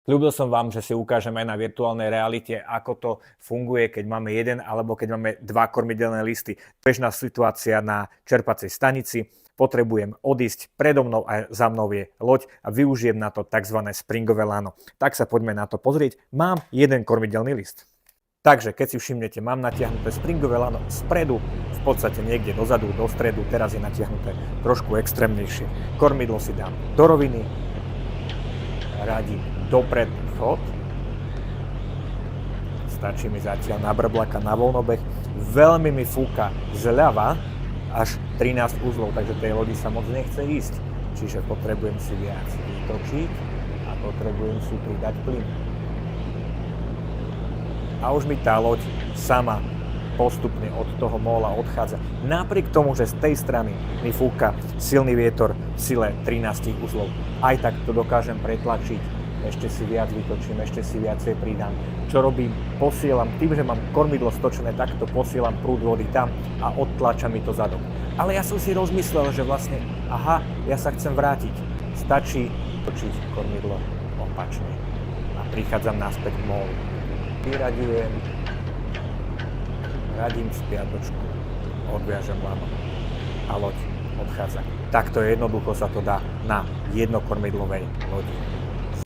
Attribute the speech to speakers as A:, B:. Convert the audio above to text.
A: Sľúbil som vám, že si ukážem aj na virtuálnej realite, ako to funguje, keď máme jeden alebo keď máme dva kormidelné listy. Bežná situácia na čerpacej stanici. Potrebujem odísť, predo mnou a za mnou je loď a využijem na to tzv. Springové lano. Tak sa poďme na to pozrieť. Mám jeden kormidelný list. Takže keď si všimnete, mám natiahnuté springové lano spredu, v podstate niekde dozadu, do stredu, teraz je natiahnuté trošku extrémnejšie. Kormidlo si dám do roviny, radím dopredný chod, stačí mi zatiaľ na brblaka, na voľnobeh, veľmi mi fúka zľava, až 13 uzlov, takže tej lodi sa moc nechce ísť. Čiže potrebujem si viac vytočiť a potrebujem si pridať plyn. A už mi tá loď sama postupne od toho móla odchádza. Napriek tomu, že z tej strany mi fúka silný vietor v sile 13 uzlov. Aj tak to dokážem pretlačiť, ešte si viac vytočím, ešte si viacej pridám. Čo robím? Posielam, tým, že mám kormidlo stočené takto, posielam prúd vody tam a odtlača mi to zadok. Ale ja som si rozmyslel, že vlastne, aha, ja sa chcem vrátiť. Stačí točiť kormidlo opačne a prichádzam naspäť k mólu. Vyraďujem, radím spiatočku, odviažem lano a loď odchádza. Takto jednoducho sa to dá na jednokormidlovej lodi.